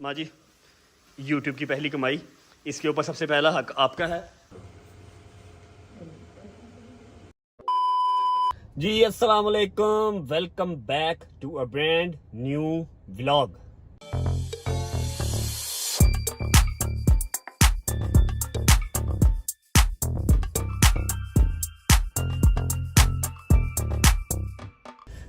माँ जी, YouTube की पहली कमाई, इसके ऊपर सबसे पहला हक आपका है जी। अस्सलाम वालेकुम, welcome back to a brand new vlog.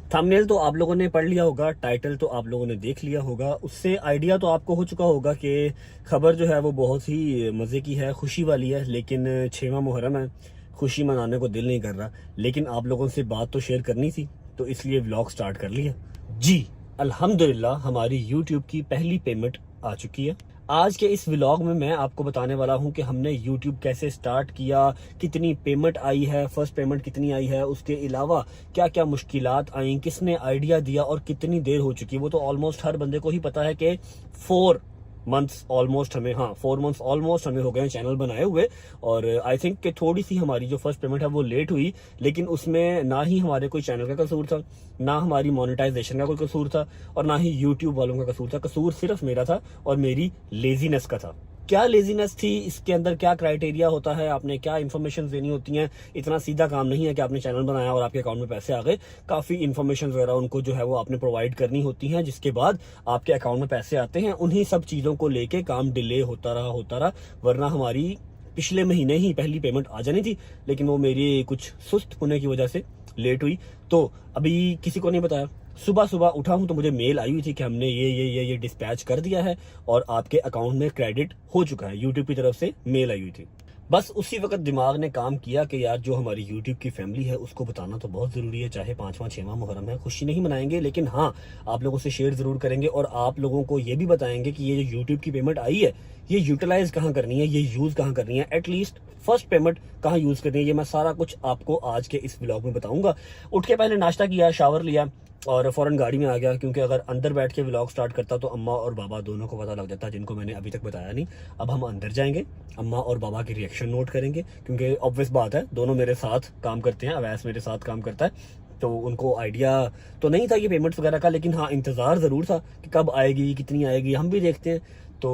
Thumbnail तो आप लोगों ने पढ़ लिया होगा, टाइटल तो आप लोगों ने देख लिया होगा, उससे आइडिया तो आपको हो चुका होगा कि खबर जो है वो बहुत ही मज़े की है, खुशी वाली है। लेकिन 6वां मुहर्रम है, खुशी मनाने को दिल नहीं कर रहा, लेकिन आप लोगों से बात तो शेयर करनी थी, तो इसलिए व्लॉग स्टार्ट कर लिया जी। अल्हम्दुलिल्लाह हमारी यूट्यूब की पहली पेमेंट आ चुकी है। आज के इस व्लॉग में मैं आपको बताने वाला हूं कि हमने यूट्यूब कैसे स्टार्ट किया, कितनी पेमेंट आई है, फर्स्ट पेमेंट कितनी आई है, उसके अलावा क्या क्या मुश्किलात आई, किसने आइडिया दिया और कितनी देर हो चुकी है। वो तो ऑलमोस्ट हर बंदे को ही पता है कि 4 मंथ्स ऑलमोस्ट हमें 4 मंथ्स ऑलमोस्ट हमें हो गए चैनल बनाए हुए। और आई थिंक कि थोड़ी सी हमारी जो फर्स्ट पेमेंट है वो लेट हुई, लेकिन उसमें ना ही हमारे कोई चैनल का कसूर था, ना हमारी मोनेटाइजेशन का कोई कसूर था, और ना ही यूट्यूब वालों का कसूर था। कसूर सिर्फ मेरा था और मेरी लेजीनेस का था। क्या लेजीनेस थी, इसके अंदर क्या क्राइटेरिया होता है, आपने क्या इन्फॉर्मेशन देनी होती हैं। इतना सीधा काम नहीं है कि आपने चैनल बनाया और आपके अकाउंट में पैसे आ गए। काफी इन्फॉर्मेशन वगैरह उनको जो है वो आपने प्रोवाइड करनी होती हैं, जिसके बाद आपके अकाउंट में पैसे आते हैं। उन्हीं सब चीजों को लेके काम डिले होता रहा, वरना हमारी पिछले महीने ही पहली पेमेंट आ जानी थी, लेकिन वो मेरी कुछ सुस्त होने की वजह से लेट हुई। तो अभी किसी को नहीं बताया, सुबह सुबह उठा हूं तो मुझे मेल आई हुई थी कि हमने ये डिस्पैच कर दिया है और आपके अकाउंट में क्रेडिट हो चुका है। यूट्यूब की तरफ से मेल आई हुई थी। बस उसी वक्त दिमाग ने काम किया कि यार जो हमारी यूट्यूब की फैमिली है उसको बताना तो बहुत जरूरी है। चाहे 5वां 6वां मुहर्रम है, खुशी नहीं मनाएंगे, लेकिन हाँ आप लोगों से शेयर जरूर करेंगे और आप लोगों को ये भी बताएंगे कि ये जो यूट्यूब की पेमेंट आई है ये यूटिलाइज कहाँ करनी है, ये यूज कहाँ करनी है, एटलीस्ट फर्स्ट पेमेंट कहाँ यूज करनी है। ये मैं सारा कुछ आपको आज के इस व्लॉग में बताऊंगा। उठ के पहले नाश्ता किया, शावर लिया और फौरन गाड़ी में आ गया, क्योंकि अगर अंदर बैठ के व्लॉग स्टार्ट करता तो अम्मा और बाबा दोनों को पता लग जाता, जिनको मैंने अभी तक बताया नहीं। अब हम अंदर जाएंगे, अम्मा और बाबा की रिएक्शन नोट करेंगे, क्योंकि ऑब्वियस बात है दोनों मेरे साथ काम करते हैं, अवैस मेरे साथ काम करता है, तो उनको आइडिया तो नहीं था ये पेमेंट्स वगैरह का, लेकिन हाँ इंतज़ार ज़रूर था कि कब आएगी, कितनी आएगी। हम भी देखते हैं तो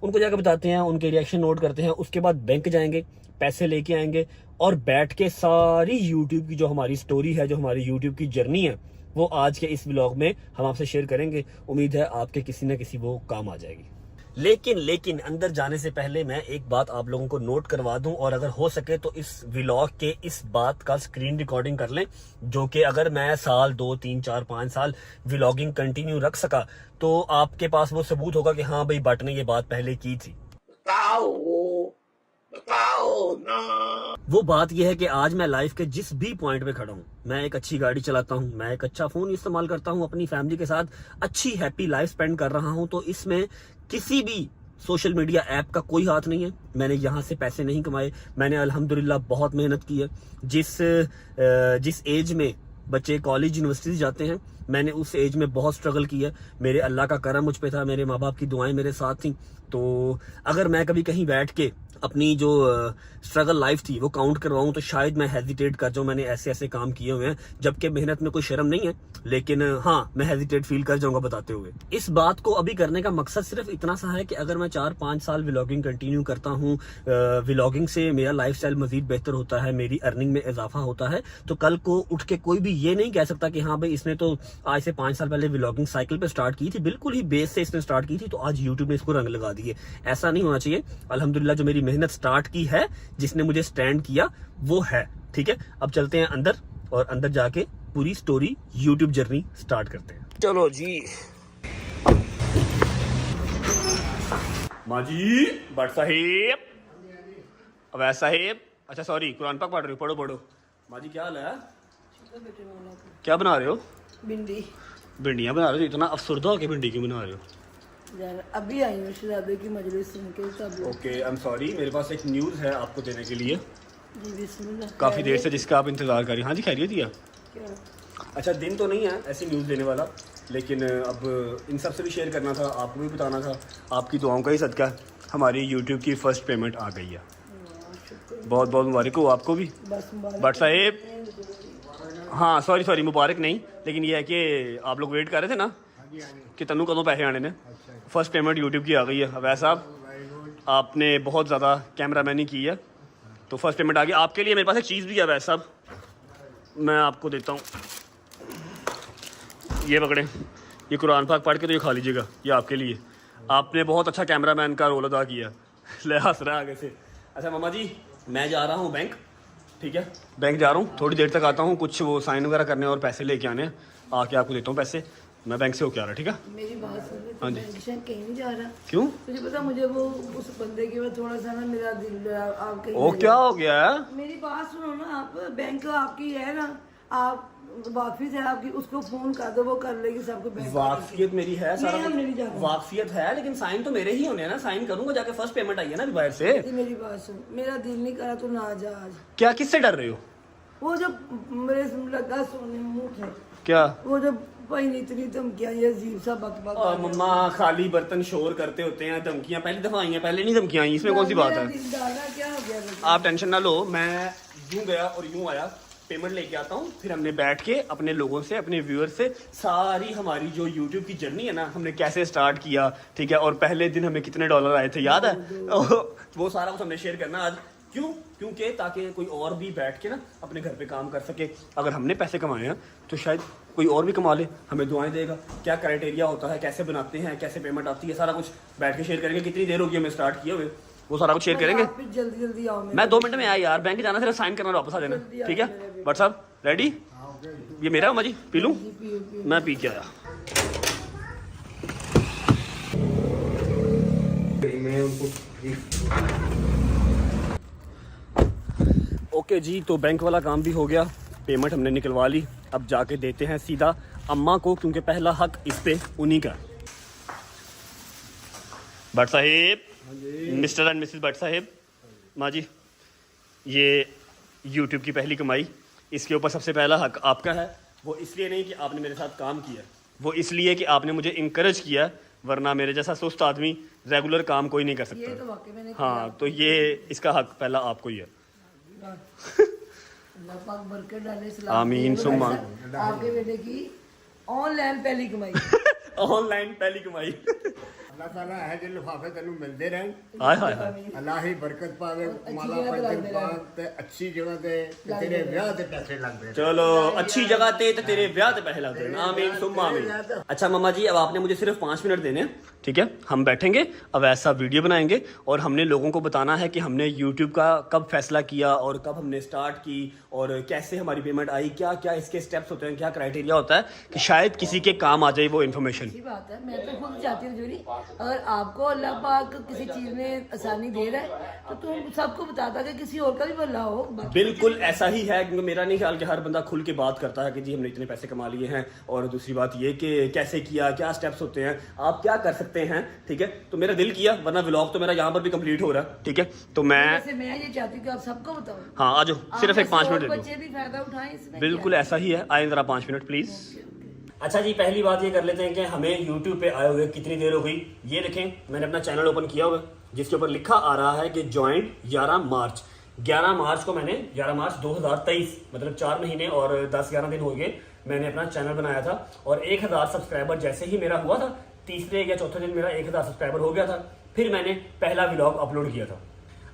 उनको जाकर बताते हैं, उनके रिएक्शन नोट करते हैं। उसके बाद बैंक जाएंगे, पैसे लेके आएंगे और बैठ के सारी यूट्यूब की जो हमारी स्टोरी है, जो हमारी यूट्यूब की जर्नी है, वो आज के इस व्लॉग में हम आपसे शेयर करेंगे। उम्मीद है आपके किसी न किसी वो काम आ जाएगी। लेकिन अंदर जाने से पहले मैं एक बात आप लोगों को नोट करवा दूं, और अगर हो सके तो इस व्लॉग के इस बात का स्क्रीन रिकॉर्डिंग कर लें, जो कि अगर मैं साल 2 3 4 5 साल व्लॉगिंग कंटिन्यू रख सका तो आपके पास वो सबूत होगा कि हाँ भाई बट ने ये बात पहले की थी। बताओ ना। वो बात यह है कि आज मैं लाइफ के जिस भी पॉइंट पे खड़ा हूँ, मैं एक अच्छी गाड़ी चलाता हूँ, मैं एक अच्छा फोन इस्तेमाल करता हूँ, अपनी फैमिली के साथ अच्छी हैप्पी लाइफ स्पेंड कर रहा हूँ, तो इसमें किसी भी सोशल मीडिया ऐप का कोई हाथ नहीं है। मैंने यहाँ से पैसे नहीं कमाए, मैंने अल्हम्दुलिल्लाह बहुत मेहनत की है। जिस एज में बच्चे कॉलेज यूनिवर्सिटी जाते हैं, मैंने उस एज में बहुत स्ट्रगल किया। मेरे अल्लाह का करम मुझ पे था, मेरे माँ बाप की दुआएं मेरे साथ थी। तो अगर मैं कभी कहीं बैठ के अपनी जो स्ट्रगल लाइफ थी वो काउंट करवाऊं तो शायद मैं हेजिटेट कर जाऊं। मैंने ऐसे ऐसे काम किए हुए हैं, जबकि मेहनत में कोई शर्म नहीं है, लेकिन हाँ मैं हेजिटेट फील कर जाऊंगा बताते हुए। इस बात को अभी करने का मकसद सिर्फ इतना सा है कि अगर मैं 4-5 साल व्लॉगिंग कंटिन्यू करता हूँ, व्लॉगिंग से मेरा लाइफस्टाइल मजीद बेहतर होता है, मेरी अर्निंग में इजाफा होता है, तो कल को उठ के कोई भी ये नहीं कह सकता कि हाँ भाई इसने तो आज से 5 साल पहले व्लॉगिंग साइकिल पे स्टार्ट की थी, बिल्कुल ही बेस से इसने स्टार्ट की थी, तो आज यूट्यूब ने इसको रंग लगा दिए। ऐसा नहीं होना चाहिए। अल्हम्दुलिल्लाह जो मेरी मेहनत स्टार्ट की है, जिसने मुझे स्टैंड किया, वो है। ठीक है, अब चलते हैं अंदर और अंदर जाके पूरी स्टोरी यूट्यूब जर्नी स्टार्ट करते हैं। चलो जी। माँ जी, भट्ट साहिब, अवैस साहिब, अच्छा सॉरी, कुरान पाक पढ़ रहे हो, पढ़ो। माँ जी क्या हाल है? क्या बना रहे हो? भिंडियाँ बना रहे हो? इतना अफसरदा होके भिंडी क्यों बना रहे हो? अभी आई हूँ शहजादे की मजलिस सुन के सब। ओके, आई एम सॉरी, मेरे पास एक न्यूज़ है आपको देने के लिए। जी बिस्मिल्लाह। काफ़ी देर से जिसका आप इंतज़ार कर रहे हैं। हाँ जी, खैरियत दिया। क्या? अच्छा, दिन तो नहीं है ऐसी न्यूज़ देने वाला, लेकिन अब इन सब से भी शेयर करना था, आपको भी बताना था। आपकी दुआओं का ही सदका हमारी यूट्यूब की फ़र्स्ट पेमेंट आ गई है। बहुत बहुत मुबारक हो आपको भी भट्ट साहिब। हाँ सॉरी मुबारक नहीं, लेकिन ये है कि आप लोग वेट कर रहे थे ना कि तनु कदों पैसे आने ने। फर्स्ट पेमेंट यूट्यूब की आ गई है। अवैध साहब आपने बहुत ज़्यादा कैमरामैनी की है, तो फर्स्ट पेमेंट आ गई आपके लिए। मेरे पास एक चीज़ भी है अवैध साहब, मैं आपको देता हूँ, ये पकड़ें, ये कुरान पाक पढ़ के तो ये खा लीजिएगा, ये आपके लिए। आपने बहुत अच्छा कैमरामैन का रोल अदा किया। ले हंस रहा है आगे से। अच्छा मामा जी, मैं जा रहा हूँ बैंक, ठीक है, बैंक जा रहा हूँ, थोड़ी देर तक आता हूँ, कुछ वो साइन वगैरह करने और पैसे लेके आने हैं, आके आपको देता हूँ पैसे। मैं बैंक से होके आ रहा, ठीक है। मेरी बात सुन, हाँ जी। कहीं नहीं जा रहा। क्यों? मुझे पता, मुझे वो उस बंदे के बाद थोड़ा सा ना मेरा दिल, आप कहीं ओ क्या हो गया है? मेरी बात सुनो ना, आप बैंक आपकी है ना, आप वाकिफ है आपकी, उसको फोन कर दो, वो कर लेगी सबको। बैंक वाकफियत मेरी है, सारा नहीं, हम नहीं जा रहे। वाकफियत है, लेकिन साइन तो मेरे ही होने हैं ना, साइन करूंगा जाके। फर्स्ट पेमेंट आई है ना बाहर से। मेरी बात सुन, मेरा दिल नहीं करा तो ना जा आज। क्या किससे डर रहे हो? वो जब मेरे लगा सोने मुंह थे, क्या वो जब भाई ने इतनी धमकियां, ये अजीब सा बकबक। मम्मा खाली बर्तन शोर करते होते हैं, धमकियां पहली दफा आई हैं, पहले नहीं धमकियां आई, इसमें कौन सी बात है? दिल डाला, क्या हो गया? आप टेंशन ना लो, मैं यूं गया और यूं आया, पेमेंट लेके आता हूँ, फिर हमने बैठ के अपने लोगों से, अपने व्यूअर्स से सारी हमारी जो यूट्यूब की जर्नी है ना, हमने कैसे स्टार्ट किया, ठीक है, और पहले दिन हमें कितने डॉलर आए थे याद है? वो सारा कुछ हमने शेयर करना आज। क्यों? क्योंकि ताकि कोई और भी बैठ के ना अपने घर पे काम कर सके। अगर हमने पैसे कमाए हैं तो शायद कोई और भी कमा ले, हमें दुआएं देगा। क्या क्राइटेरिया होता है, कैसे बनाते हैं, कैसे पेमेंट आती है, सारा कुछ बैठ के शेयर करेंगे। कितनी देर होगी हमें स्टार्ट किए हुए, वो सारा कुछ शेयर करेंगे। जल्दी जल्दी आओ। मैं 2 मिनट में आया यार, बैंक जाना, सिर्फ साइन करना और वापस आ जाना, ठीक है। बट साहब रेडी? ये मेरा अम्मा जी, पी लूँ? मैं पी के आया। ओके जी, तो बैंक वाला काम भी हो गया, पेमेंट हमने निकलवा ली। अब जाके देते हैं सीधा अम्मा को, क्योंकि पहला हक इस पे उन्हीं का। Bhatt Sahib, mister and Mrs Bhatt Sahib, माँ जी, ये यूट्यूब की पहली कमाई, इसके ऊपर सबसे पहला हक आपका है। वो इसलिए नहीं कि आपने मेरे साथ काम किया, वो इसलिए कि आपने मुझे इंकरेज किया, वरना मेरे जैसा सुस्त आदमी रेगुलर काम कोई नहीं कर ये तो सकता। वाकई मैंने हाँ, तो ये इसका हक पहला आपको ही है। अल्लाह पाक बरकत डाले, सलाम आमीन सुम्मा। आपके बेटे की ऑनलाइन पहली कमाई। ऑनलाइन पहली कमाई। अल्लाह ताला है जो लिफाफे तेनू मिलते रहें, हाय हाय हाय। अल्लाह ही बरकत पावे, माला जगह ते पंजन लगदे पाक ते अच्छी जगह ते तेरे ब्याह ते पैसे लगदे रहें। चलो अच्छी जगह ते तेरे ब्याह ते पैसे लगते हैं, आमीन सुम्मा आमीन। अच्छा मम्मा जी, अब आपने मुझे सिर्फ 5 मिनट देने हैं, ठीक है। हम बैठेंगे, अब ऐसा वीडियो बनाएंगे और हमने लोगों को बताना है कि हमने यूट्यूब का कब फैसला किया और कब हमने स्टार्ट की और कैसे हमारी पेमेंट आई, क्या क्या इसके स्टेप्स होते हैं, क्या क्राइटेरिया होता है, कि शायद किसी के काम आ जाए वो इन्फॉर्मेशन। अच्छी बात है, मैं तो खुद चाहती हूँ जोरी, अगर आपको अल्लाह पाक किसी चीज में आसानी दे रहा है तो तुम सबको बताता कि किसी और का भी भला हो। बिल्कुल ऐसा ही है, क्योंकि मेरा नहीं ख्याल कि हर बंदा खुल के बात करता है कि जी हमने इतने पैसे कमा लिए हैं, और दूसरी बात ये कि कैसे किया, क्या स्टेप्स होते हैं, आप क्या कर सकते हैं, ठीक है। तो मेरा दिल किया, वरना व्लॉग तो मेरा यहाँ पर भी कंप्लीट हो रहा है, ठीक है। तो मैं ये चाहती हूँ कि आप सबको बताओ। हाँ आ जाओ, सिर्फ एक 5 मिनट दे दो। बच्चे भी फायदा उठाएं इसमें। बिल्कुल ऐसा ही है, आए जरा 5 मिनट प्लीज। अच्छा जी, पहली बात ये कर लेते हैं कि हमें YouTube पे आए हुए कितनी देर हो गई। ये देखें, मैंने अपना चैनल ओपन किया हुआ है, जिसके ऊपर लिखा आ रहा है कि ज्वाइंट 11 मार्च। 11 मार्च को मैंने 11 मार्च 2023, मतलब 4 महीने और 10-11 दिन हो गए मैंने अपना चैनल बनाया था। और 1000 सब्सक्राइबर जैसे ही मेरा हुआ था, तीसरे या चौथे दिन मेरा 1000 सब्सक्राइबर हो गया था, फिर मैंने पहला व्लॉग अपलोड किया था।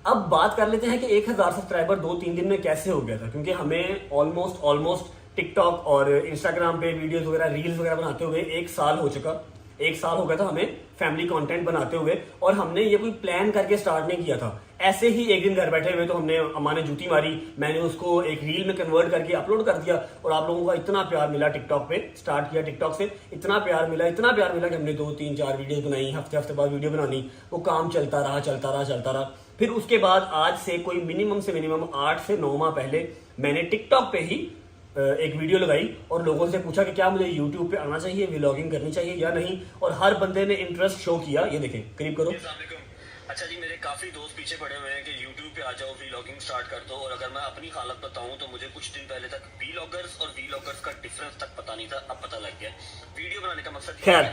अब बात कर लेते हैं कि 1000 सब्सक्राइबर 2-3 दिन में कैसे हो गया था, क्योंकि हमें ऑलमोस्ट टिकटॉक और इंस्टाग्राम पे वीडियोस वगैरह, रील्स वगैरह बनाते हुए 1 साल हो चुका। 1 साल हो गया था हमें फैमिली कंटेंट बनाते हुए, और हमने ये कोई प्लान करके स्टार्ट नहीं किया था। ऐसे ही एक दिन घर बैठे हुए तो हमने, अम्मा ने जूती मारी, मैंने उसको एक रील में कन्वर्ट करके अपलोड कर दिया, और आप लोगों का इतना प्यार मिला। टिकटॉक पे स्टार्ट किया, टिकटॉक से इतना प्यार मिला कि हमने 2-3-4 वीडियो बनाई, हफ्ते बाद वीडियो बनानी, वो काम चलता रहा। फिर उसके बाद आज से कोई मिनिमम से मिनिमम 8 से 9 माह पहले मैंने टिकटॉक पे ही एक वीडियो लगाई और लोगों से पूछा कि क्या मुझे यूट्यूब पे आना चाहिए, व्लॉगिंग करनी चाहिए या नहीं, और हर बंदे ने इंटरेस्ट शो किया। ये देखें, करीब करो। अच्छा जी, मेरे काफी दोस्त पीछे पड़े हुए हैं कि YouTube पे आ जाओ, व्लॉगिंग स्टार्ट कर दो। और अगर मैं अपनी हालत बताऊं तो मुझे कुछ दिन पहले तक व्लॉगर्स और व्लॉगर्स का डिफरेंस तक पता नहीं था, अब पता लग गया। वीडियो बनाने का मकसद खैर,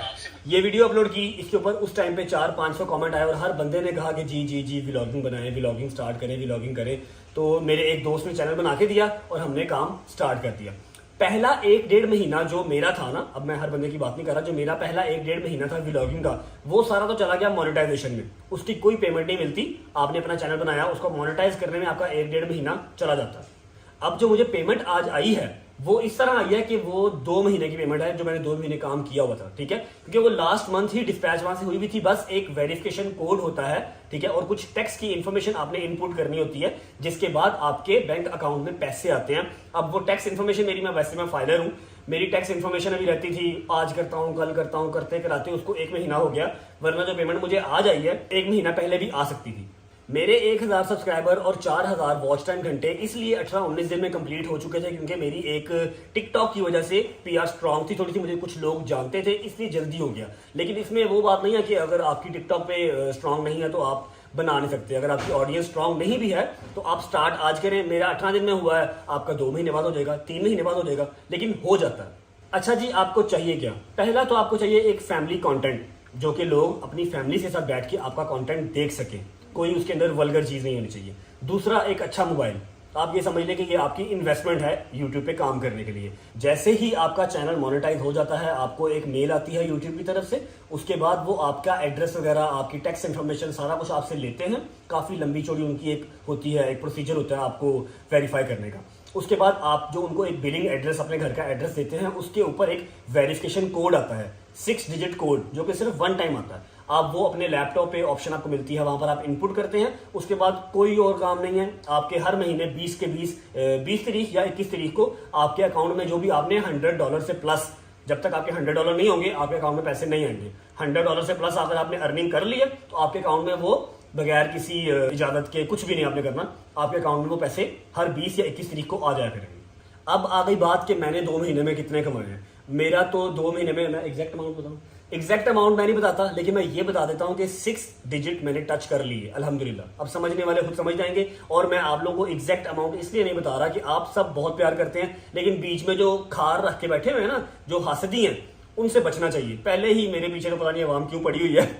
ये वीडियो अपलोड की, इसके ऊपर उस टाइम पे 400-500 कमेंट आए और हर बंदे ने कहा कि जी व्लॉगिंग बनाएं, व्लॉगिंग स्टार्ट करें, व्लॉगिंग करें। तो मेरे एक दोस्त ने चैनल बना के दिया और हमने काम स्टार्ट कर दिया। पहला 1-1.5 महीना जो मेरा था ना, अब मैं हर बंदे की बात नहीं कर रहा, जो मेरा पहला 1-1.5 महीना था व्लॉगिंग का, वो सारा तो चला गया मोनेटाइजेशन में। उसकी कोई पेमेंट नहीं मिलती, आपने अपना चैनल बनाया, उसको मोनेटाइज करने में आपका 1-1.5 महीना चला जाता है। अब जो मुझे पेमेंट आज आई है वो इस तरह आई है कि वो 2 महीने की पेमेंट है, जो मैंने 2 महीने काम किया हुआ था, ठीक है, क्योंकि वो लास्ट मंथ ही डिस्पैच वहां से हुई भी थी। बस एक वेरिफिकेशन कोड होता है, ठीक है, और कुछ टैक्स की इंफॉर्मेशन आपने इनपुट करनी होती है, जिसके बाद आपके बैंक अकाउंट में पैसे आते हैं। अब वो टैक्स इन्फॉर्मेशन मेरी, मैं फाइलर हूं, मेरी टैक्स इन्फॉर्मेशन अभी रहती थी, आज करता हूं, कल करता हूं, करते कराते उसको 1 महीना हो गया, वरना जो पेमेंट मुझे आज आई है 1 महीना पहले भी आ सकती थी। मेरे 1000 सब्सक्राइबर और 4000 वॉच टाइम घंटे इसलिए 18-19 दिन में कंप्लीट हो चुके थे, क्योंकि मेरी एक टिकटॉक की वजह से पीआर स्ट्रांग थी थोड़ी सी, मुझे कुछ लोग जानते थे, इसलिए जल्दी हो गया। लेकिन इसमें वो बात नहीं है कि अगर आपकी टिकटॉक पे स्ट्रांग नहीं है तो आप बना नहीं सकते। अगर आपकी ऑडियंस स्ट्रांग नहीं भी है तो आप स्टार्ट आज करें। मेरा 18 दिन में हुआ है, आपका 2 महीने बाद हो जाएगा, 3 महीने बाद हो जाएगा, लेकिन हो जाता है। अच्छा जी, आपको चाहिए क्या? पहला तो आपको चाहिए एक फैमिली कंटेंट, जो कि लोग अपनी फैमिली के साथ बैठ के आपका कंटेंट देख सके, कोई उसके अंदर वल्गर चीज नहीं होनी चाहिए। दूसरा, एक अच्छा मोबाइल। आप ये समझ लें कि ये आपकी इन्वेस्टमेंट है यूट्यूब पे काम करने के लिए। जैसे ही आपका चैनल मोनेटाइज हो जाता है, आपको एक मेल आती है यूट्यूब की तरफ से, उसके बाद वो आपका एड्रेस वगैरह, आपकी टैक्स इन्फॉर्मेशन, सारा कुछ आपसे लेते हैं। काफी लंबी चौड़ी उनकी एक होती है, एक प्रोसीजर होता है आपको वेरीफाई करने का। उसके बाद आप जो उनको एक बिलिंग एड्रेस, अपने घर का एड्रेस देते हैं, उसके ऊपर एक वेरिफिकेशन कोड आता है, 6 डिजिट कोड, जो कि सिर्फ 1 टाइम आता है। आप वो अपने लैपटॉप पे ऑप्शन आपको मिलती है, वहां पर आप इनपुट करते हैं। उसके बाद कोई और काम नहीं है, आपके हर महीने 20 तारीख या 21 तारीख को आपके अकाउंट में जो भी आपने $100 से प्लस, जब तक आपके $100 नहीं होंगे आपके अकाउंट में पैसे नहीं आएंगे। $100 से प्लस अगर आपने अर्निंग कर ली है तो आपके अकाउंट में वो बगैर किसी इजाजत के, कुछ भी नहीं आपने करना, आपके अकाउंट में वो पैसे हर 20 या 21 तारीख को आ जाया करेंगे। अब आ गई बात कि मैंने 2 महीने में कितने कमाए हैं। मेरा तो 2 महीने में, मैं एग्जैक्ट अमाउंट बताऊं, एग्जैक्ट अमाउंट मैं नहीं बताता, लेकिन मैं ये बता देता हूं कि 6 डिजिट मैंने टच कर ली है, अल्हम्दुलिल्लाह। अब समझने वाले खुद समझ जाएंगे, और मैं आप लोगों को एग्जैक्ट अमाउंट इसलिए नहीं बता रहा कि आप सब बहुत प्यार करते हैं, लेकिन बीच में जो खार रख के बैठे हुए हैं ना, जो हासदी हैं, उनसे बचना चाहिए। पहले ही मेरे पीछे तो पता नहीं आवाम क्यों पड़ी हुई है,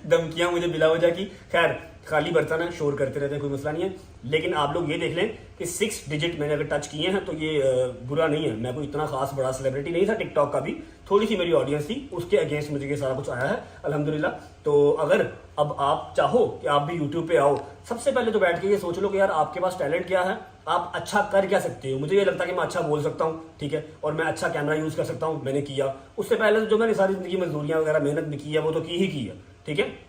धमकियां मुझे बिला वजह की। खैर, खाली बर्तन है, शोर करते रहते हैं, कोई मसला नहीं है। लेकिन आप लोग ये देख लें कि 6 डिजिट मैंने अगर टच किए हैं तो ये बुरा नहीं है। मैं कोई इतना खास बड़ा सेलिब्रिटी नहीं था, टिकटॉक का भी थोड़ी सी मेरी ऑडियंस थी, उसके अगेंस्ट मुझे ये सारा कुछ आया है, अल्हम्दुलिल्लाह। तो अगर अब आप चाहो कि आप भी यूट्यूब पे आओ, सबसे पहले तो बैठ के ये सोच लो कि यार आपके पास टैलेंट क्या है, आप अच्छा कर क्या सकते हो। मुझे ये लगता है कि मैं अच्छा बोल सकता हूँ, ठीक है, और मैं अच्छा कैमरा यूज कर सकता हूँ, मैंने किया। उससे पहले तो जो मैंने सारी जिंदगी मजदूरियां वगैरह मेहनत भी की है, वो तो की ही की है, ठीक है।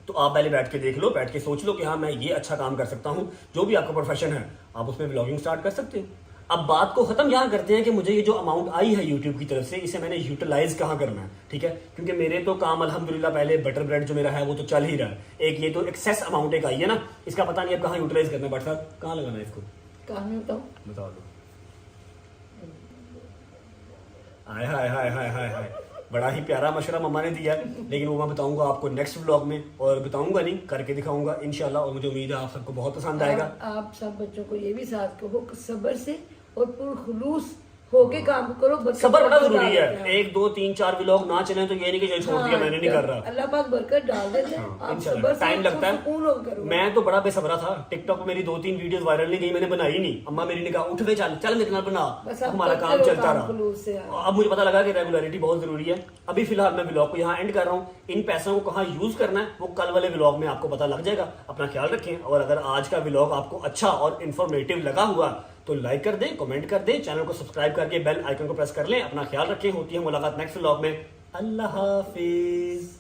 तो आप पहले बैठ के देख लो, बैठ के सोच लो कि हाँ मैं ये अच्छा काम कर सकता हूँ। जो भी आपका प्रोफेशन है आप उसमें व्लॉगिंग स्टार्ट कर सकते हो। अब बात को खत्म यहाँ करते हैं कि मुझे ये जो अमाउंट आई है यूट्यूब की तरफ से, इसे मैंने यूटिलाइज कहाँ करना है, ठीक है, क्योंकि मेरे तो काम अल्हम्दुलिल्लाह पहले बटर ब्रेड जो मेरा है वो तो चल ही रहा है। एक ये तो एक्सेस अमाउंट एक आई है ना, इसका पता नहीं अब कहाँ यूटिलाइज करना है। बट साहब कहाँ लगाना है इसको, कहाँ में बताऊं? बता दो। हाय हाय हाय हाय हाय हाय, बड़ा ही प्यारा मशवरा मम्मा ने दिया, लेकिन वो मैं बताऊंगा आपको नेक्स्ट व्लॉग में, और बताऊंगा नहीं, करके दिखाऊंगा इंशाल्लाह। और मुझे उम्मीद है आप सबको बहुत पसंद आएगा। आप सब बच्चों को ये भी साथ कहो कि सब्र से और पुरखुलूस होके काम करो। सब्र बड़ा जरूरी है। 1 2 3 4 व्लॉग ना चले तो ये नहीं कि छोड़ दिया, मैंने नहीं कर रहा। अल्लाह पाक बरकत डाल देते हैं। आप सब्र से टाइम लगता है। सुकून होकर करो। मैं तो बड़ा बेसब्रा था, टिकटॉक पे मेरी 2-3 वीडियोस वायरल नहीं गई, मैंने बनाई नहीं। अम्मा मेरी ने कहा उठ वे, चल चल मेरे नाल बना, हमारा काम चलता रहा। अब मुझे पता लगा कि रेगुलरिटी बहुत जरूरी है। अभी फिलहाल मैं व्लॉग को यहाँ एंड कर रहा हूँ। इन पैसों को कहाँ यूज करना है वो कल वाले व्लॉग में आपको पता लग जाएगा। अपना ख्याल रखें, और अगर आज का व्लॉग आपको अच्छा और इन्फॉर्मेटिव लगा हुआ तो लाइक कर दें, कमेंट कर दें, चैनल को सब्सक्राइब करके बेल आइकन को प्रेस कर लें। अपना ख्याल रखें। होती है मुलाकात नेक्स्ट व्लॉग में। अल्लाह हाफिज।